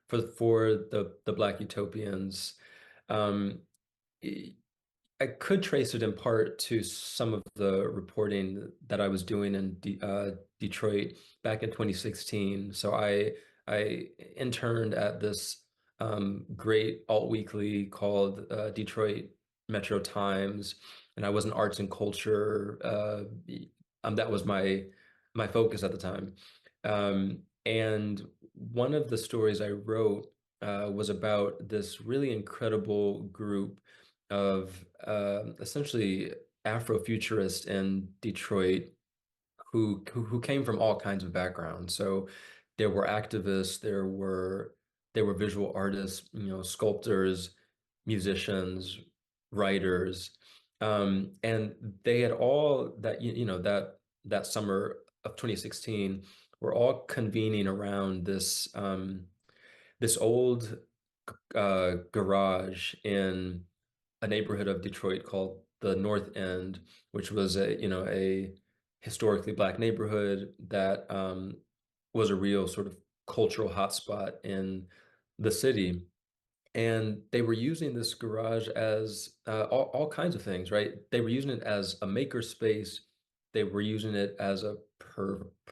for the Black Utopians. Um, I could trace it in part to some of the reporting that I was doing in Detroit back in 2016. So I interned at this great alt weekly called Detroit Metro Times, and I was in arts and culture. That was my focus at the time. And one of the stories I wrote was about this really incredible group of essentially Afrofuturists in Detroit who came from all kinds of backgrounds. So there were activists, there were visual artists, sculptors, musicians, writers, and they had all that that summer of 2016 were all convening around this old garage in a neighborhood of Detroit called the North End, which was a historically Black neighborhood that was a real sort of cultural hotspot in the city. And they were using this garage as all kinds of things, right? They were using it as a maker space. They were using it as a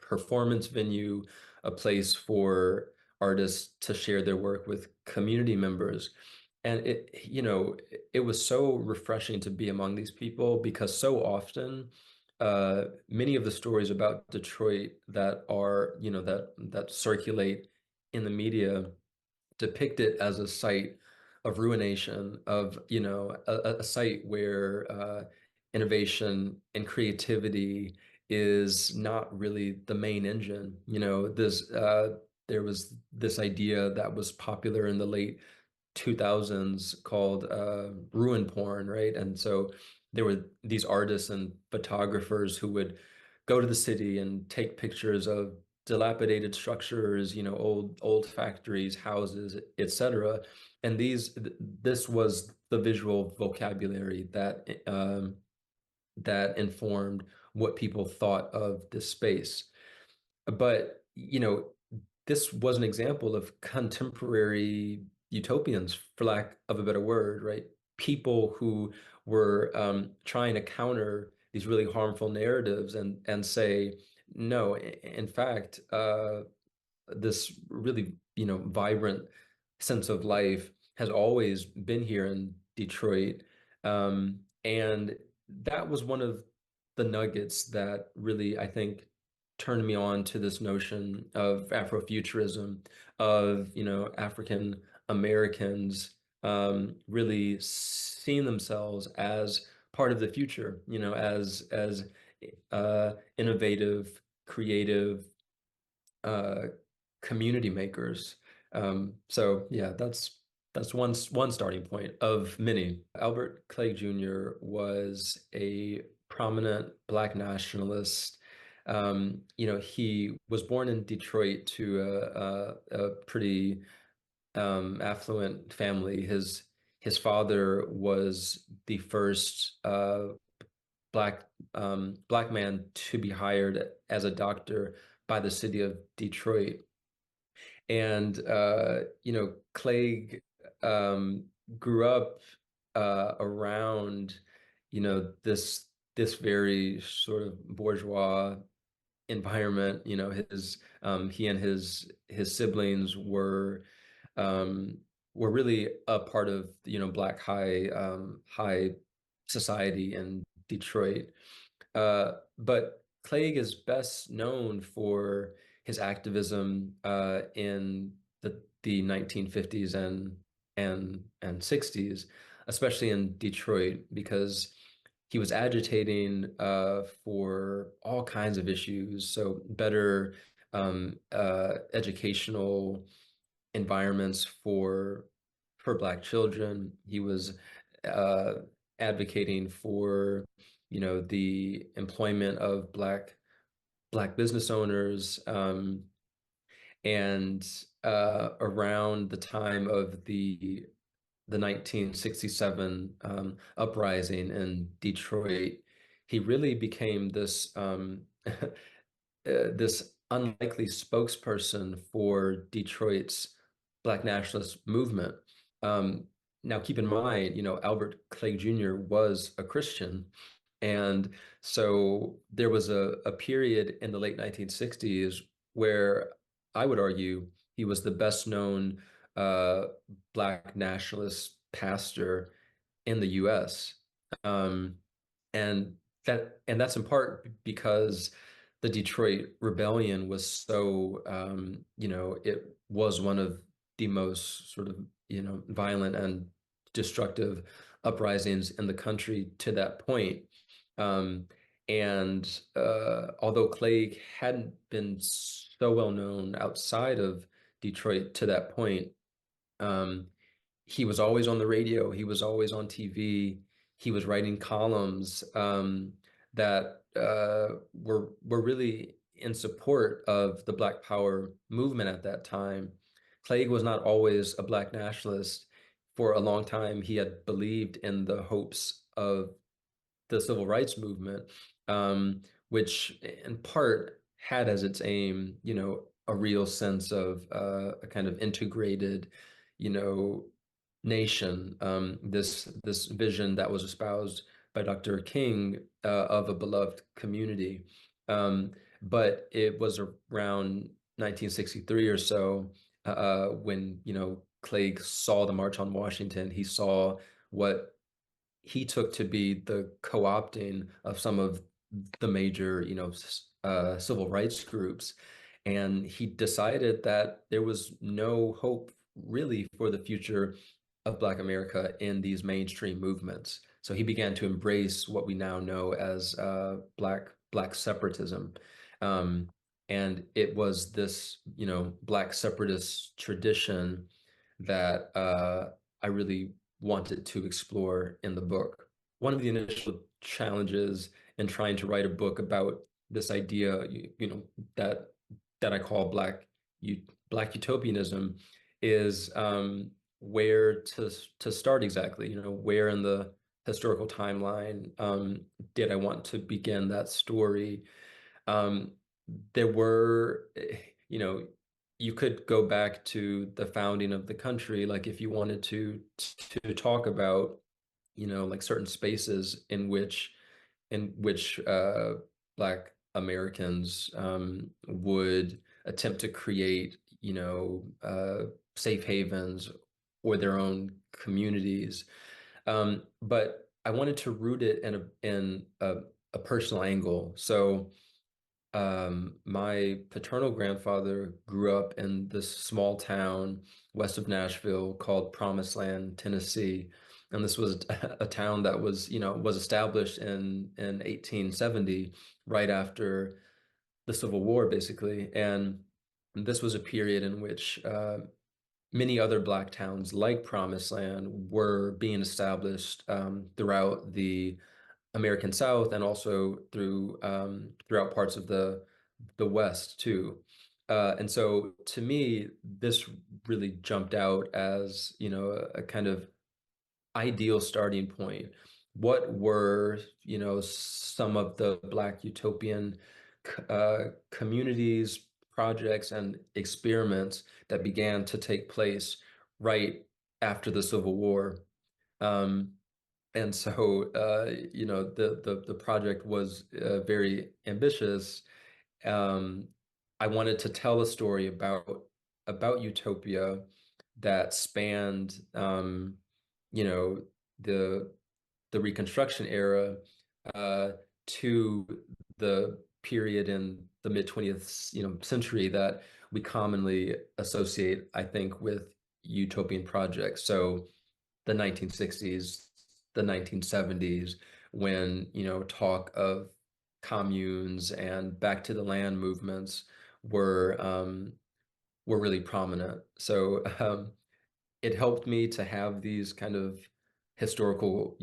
performance venue, a place for artists to share their work with community members. And it was so refreshing to be among these people because so often, many of the stories about Detroit that are, that circulate in the media depict it as a site of ruination, of, a site where innovation and creativity is not really the main engine. There was this idea that was popular in the late 2000s called ruin porn, right? And so there were these artists and photographers who would go to the city and take pictures of dilapidated structures, old factories, houses, etc. And this was the visual vocabulary that informed what people thought of this space. But, this was an example of contemporary utopians, for lack of a better word, right? People who were trying to counter these really harmful narratives and say, no, in fact, this really, vibrant sense of life has always been here in Detroit. And that was one of the nuggets that really, I think, turned me on to this notion of Afrofuturism, of, African Americans really seeing themselves as part of the future, as innovative, creative uh, community makers. So yeah, that's one starting point of many. Albert Cleage Jr. was a prominent Black nationalist. He was born in Detroit to a pretty affluent family. His father was the first black man to be hired as a doctor by the city of Detroit. And Clegg grew up around, this very sort of bourgeois environment. He and his siblings were really a part of Black high society in Detroit. But Clegg is best known for his activism in the 1950s and 60s, especially in Detroit, because he was agitating for all kinds of issues. So better educational environments for Black children. He was uh, advocating for, the employment of Black business owners, and around the time of the 1967 uprising in Detroit, he really became this unlikely spokesperson for Detroit's Black nationalist movement. Um, Now, keep in mind, Albert Cleage Jr. was a Christian, and so there was a period in the late 1960s where I would argue he was the best known Black nationalist pastor in the US. Um, and that's in part because the Detroit Rebellion was so it was one of the most sort of violent and destructive uprisings in the country to that point. Um, and although Clay hadn't been so well known outside of Detroit to that point, um, he was always on the radio. He was always on TV. He was writing columns that were really in support of the Black Power movement at that time. Clegg was not always a Black nationalist. For a long time, he had believed in the hopes of the civil rights movement, which in part had as its aim, a real sense of a kind of integrated, you know, nation. This vision that was espoused by Dr. King of a beloved community. But it was around 1963 or so when, Clegg saw the March on Washington. He saw what he took to be the co-opting of some of the major, civil rights groups. And he decided that there was no hope really for the future of Black America in these mainstream movements. So he began to embrace what we now know as Black separatism. Um, and it was this, Black separatist tradition that I really wanted to explore in the book. One of the initial challenges in trying to write a book about this idea, that I call Black utopianism, is where to start exactly. Where in the historical timeline did I want to begin that story? Um, there were, you could go back to the founding of the country, like if you wanted to talk about, like certain spaces in which Black Americans would attempt to create, safe havens or their own communities. But I wanted to root it in a personal angle. So my paternal grandfather grew up in this small town west of Nashville called Promised Land, Tennessee. And this was a town that was established in 1870, right after the Civil War, basically. And this was a period in which many other Black towns like Promised Land were being established throughout the American South and also throughout parts of the West too. And so to me, this really jumped out as, a kind of ideal starting point. What were, some of the Black utopian communities, projects, and experiments that began to take place right after the Civil War? Um, and so, the project was very ambitious. Um, I wanted to tell a story about utopia that spanned, you know, the the Reconstruction era uh, to the period in the mid 20th, century that we commonly associate, I think, with utopian projects. So the 1960s, the 1970s, when, talk of communes and back to the land movements were really prominent. So it helped me to have these kind of historical,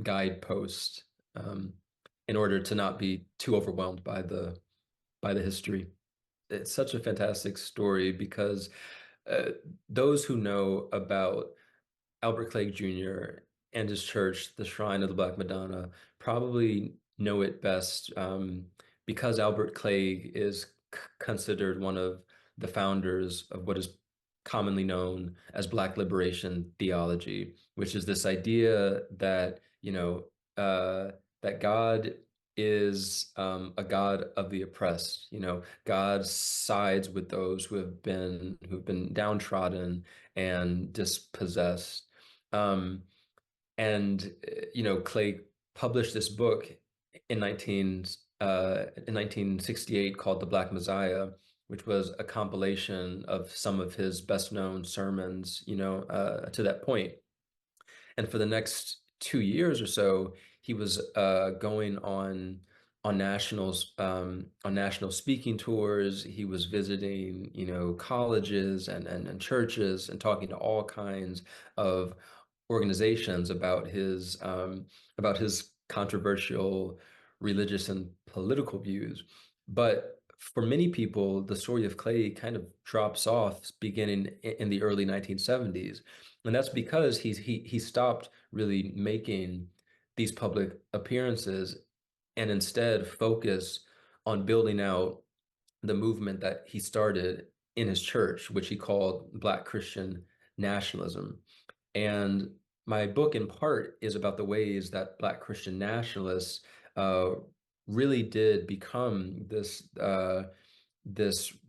guideposts in order to not be too overwhelmed by the history. It's such a fantastic story because uh, those who know about Albert Cleage Jr. and his church, the Shrine of the Black Madonna, probably know it best because Albert Cleage is considered one of the founders of what is commonly known as Black liberation theology, which is this idea that, that God is a God of the oppressed. God sides with those who've been downtrodden and dispossessed. Um, and Clay published this book in 1968 called The Black Messiah, which was a compilation of some of his best known sermons, to that point. And for the next 2 years or so, he was going on national speaking tours. He was visiting, colleges and churches and talking to all kinds of organizations about his controversial religious and political views. But for many people, the story of Clay kind of drops off beginning in the early 1970s. And that's because he stopped really making these public appearances and instead focused on building out the movement that he started in his church, which he called Black Christian nationalism. And my book, in part, is about the ways that Black Christian nationalists uh, really did become this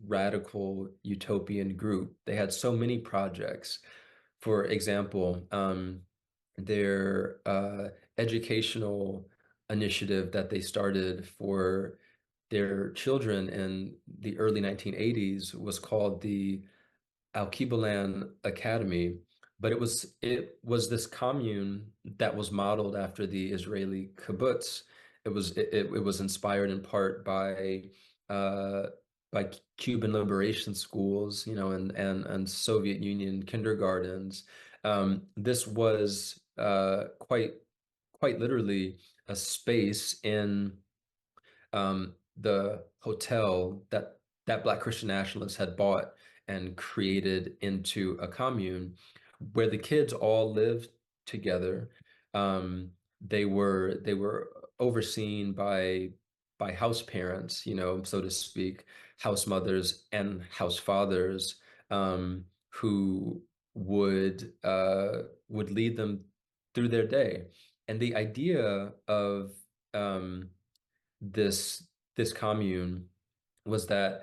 radical utopian group. They had so many projects. For example, their educational initiative that they started for their children in the early 1980s was called the Alkebulan Academy, but it was this commune that was modeled after the Israeli kibbutz. It was inspired in part uh, by Cuban liberation schools, and Soviet Union kindergartens. This was quite literally a space in the hotel that Black Christian nationalists had bought and created into a commune where the kids all lived together. They were overseen by house parents, so to speak, house mothers and house fathers, who would lead them through their day. And the idea of this commune was that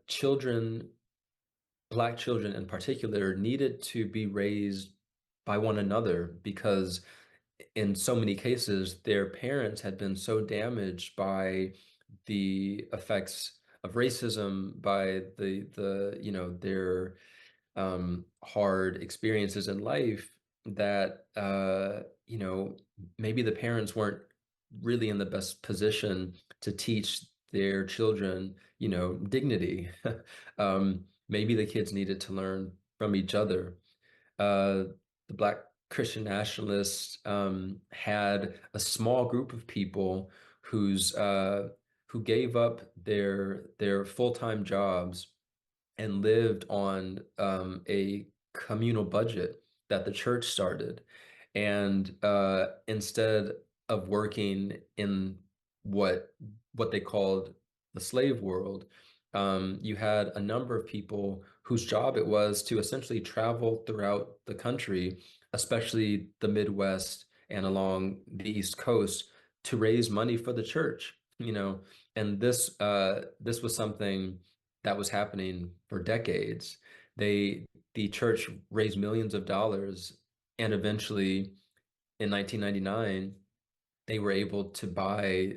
children, Black children in particular, needed to be raised by one another because in so many cases their parents had been so damaged by the effects of racism, by their hard experiences in life that maybe the parents weren't really in the best position to teach their children, dignity. Maybe the kids needed to learn from each other. Uh, the Black Christian nationalists had a small group of people who gave up their full-time jobs and lived on a communal budget that the church started. And instead of working in what what they called the slave world, you had a number of people whose job it was to essentially travel throughout the country, especially the Midwest and along the East Coast, to raise money for the church. And this was something that was happening for decades. The church raised millions of dollars, and eventually in 1999, they were able to buy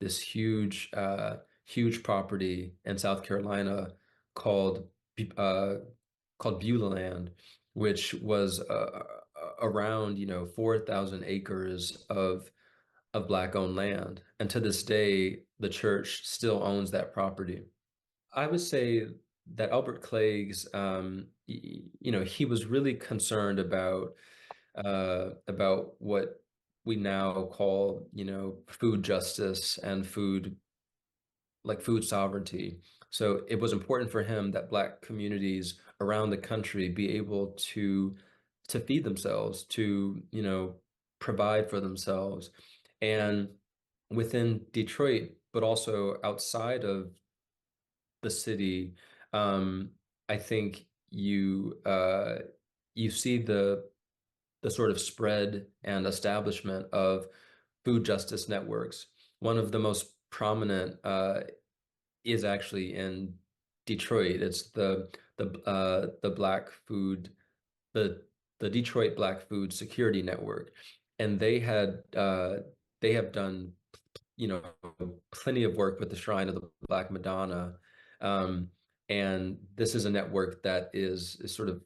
this huge property in South Carolina called uh, called Beulah Land, which was around 4,000 acres of Black-owned land. And to this day, the church still owns that property. I would say that Albert Cleage, he was really concerned about what we now call, food justice and food sovereignty. So it was important for him that Black communities around the country be able to feed themselves, to, provide for themselves. And within Detroit, but also outside of the city, I think, you see the sort of spread and establishment of food justice networks. One of the most prominent is actually in Detroit. It's the Black Food the the Detroit Black Food Security Network, and they have done you know plenty of work with the Shrine of the Black Madonna, um, and this is a network that is sort of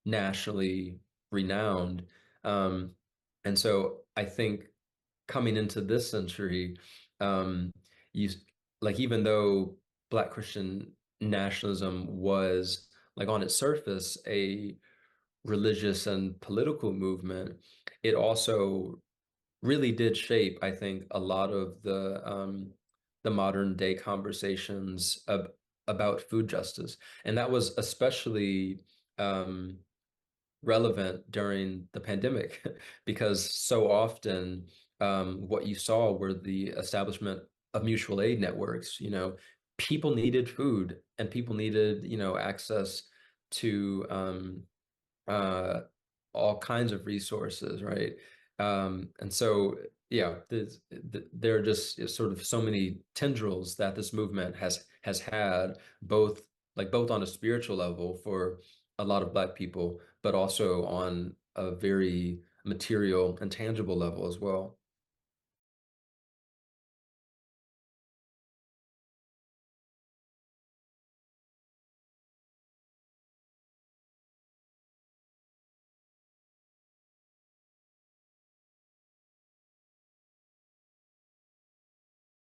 nationally renowned, um, and so I think coming into this century, um, you like even though Black Christian nationalism was like on its surface a religious and political movement, it also really did shape, I think, a lot of the modern day conversations about food justice, and that was especially um, relevant during the pandemic because so often what you saw were the establishment of mutual aid networks. People needed food and people needed, access to uh, all kinds of resources, right? And so, yeah, there are just sort of so many tendrils that this movement has had, both on a spiritual level for a lot of Black people, but also on a very material and tangible level as well.